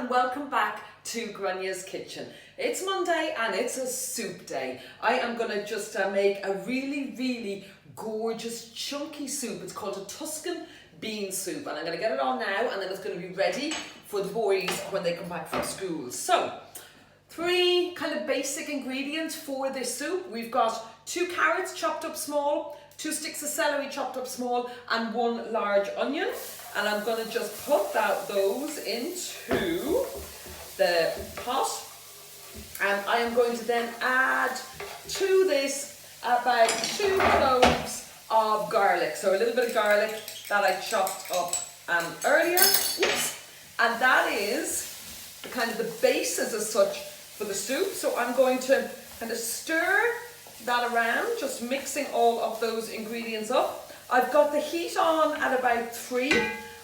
and welcome back to Granya's Kitchen. It's Monday and it's a soup day. I am going to just make a really gorgeous chunky soup. It's called a Tuscan bean soup, and I'm going to get it on now, and then it's going to be ready for the boys when they come back from school. So, three kind of basic ingredients for this soup. We've got 2 carrots chopped up small, 2 sticks of celery chopped up small, and 1 large onion. And I'm going to just put those into the pot. And I am going to then add to this about 2 cloves of garlic. So a little bit of garlic that I chopped up earlier. Oops. And that is the kind of the basis as such for the soup. So I'm going to kind of stir that around, just mixing all of those ingredients up. I've got the heat on at about 3.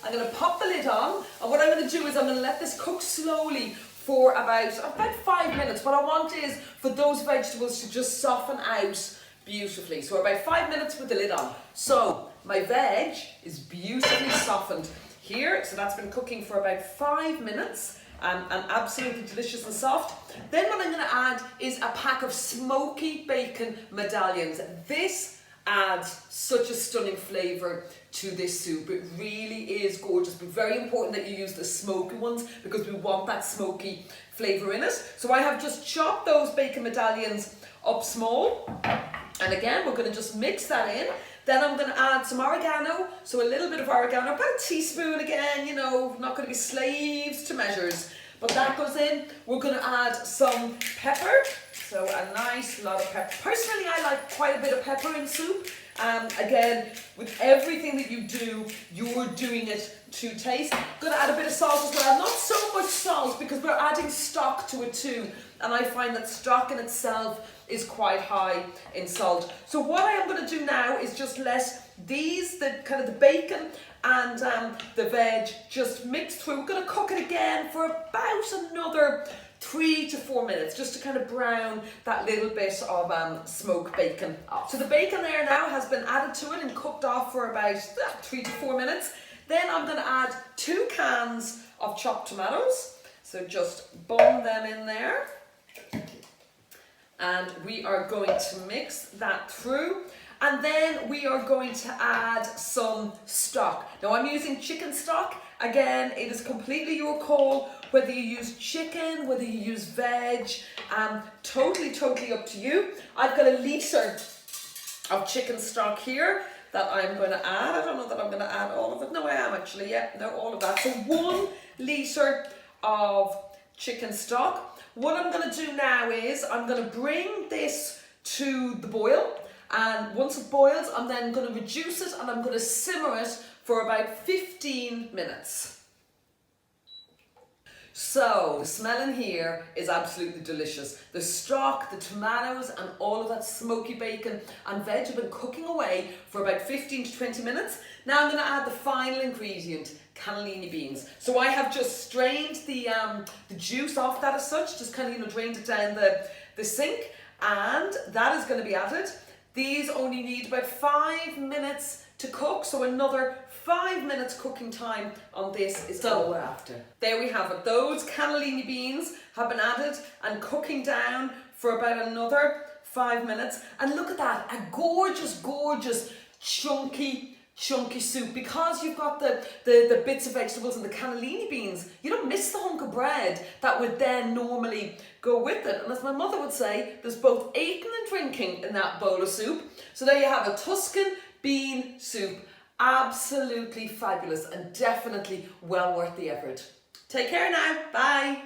I'm going to pop the lid on, and what I'm going to do is I'm going to let this cook slowly for about 5 minutes. What I want is for those vegetables to just soften out beautifully. So about 5 minutes with the lid on. So my veg is beautifully softened here. So that's been cooking for about 5 minutes. And absolutely delicious and soft. Then what I'm going to add is a pack of smoky bacon medallions. This adds such a stunning flavour to this soup. It really is gorgeous, but very important that you use the smoky ones because we want that smoky flavour in it. So I have just chopped those bacon medallions up small, and again we're going to just mix that in. Then I'm going to add some oregano, so a little bit of oregano, about a teaspoon again, you know, not going to be slaves to measures, but that goes in. We're going to add some pepper, so a nice lot of pepper. Personally, I like quite a bit of pepper in soup. Again, with everything that you do, you're doing it to taste. I'm going to add a bit of salt as well, not so much salt because we're adding stock to it too, and I find that stock in itself is quite high in salt. So what I am going to do now is just let the bacon and the veg just mix through. We're going to cook it again for about another 3 to 4 minutes, just to kind of brown that little bit of smoked bacon off. So the bacon there now has been added to it and cooked off for about 3 to 4 minutes. Then I'm going to add 2 cans of chopped tomatoes. So just bung them in there. And we are going to mix that through. And then we are going to add some stock. Now I'm using chicken stock. Again, it is completely your call whether you use chicken, whether you use veg, totally up to you. I've got a litre of chicken stock here that I'm going to add. I don't know that I'm going to add all of it. No, I am actually, yeah, no, all of that. So 1 litre of chicken stock. What I'm going to do now is I'm going to bring this to the boil, and once it boils I'm then going to reduce it and I'm going to simmer it for about 15 minutes. So the smell in here is absolutely delicious. The stock, the tomatoes and all of that smoky bacon and veg have been cooking away for about 15 to 20 minutes. Now I'm going to add the final ingredient, cannellini beans. So I have just strained the juice off that as such, just kind of drained it down the sink, and that is going to be added. These only need about 5 minutes to cook, so another 5 minutes cooking time on this is all we're after. There we have it. Those cannellini beans have been added and cooking down for about another 5 minutes. And look at that, a gorgeous chunky soup. Because you've got the bits of vegetables and the cannellini beans, you don't miss the hunk of bread that would then normally go with it. And as my mother would say, there's both eating and drinking in that bowl of soup. So there you have a Tuscan bean soup. Absolutely fabulous and definitely well worth the effort. Take care now. Bye.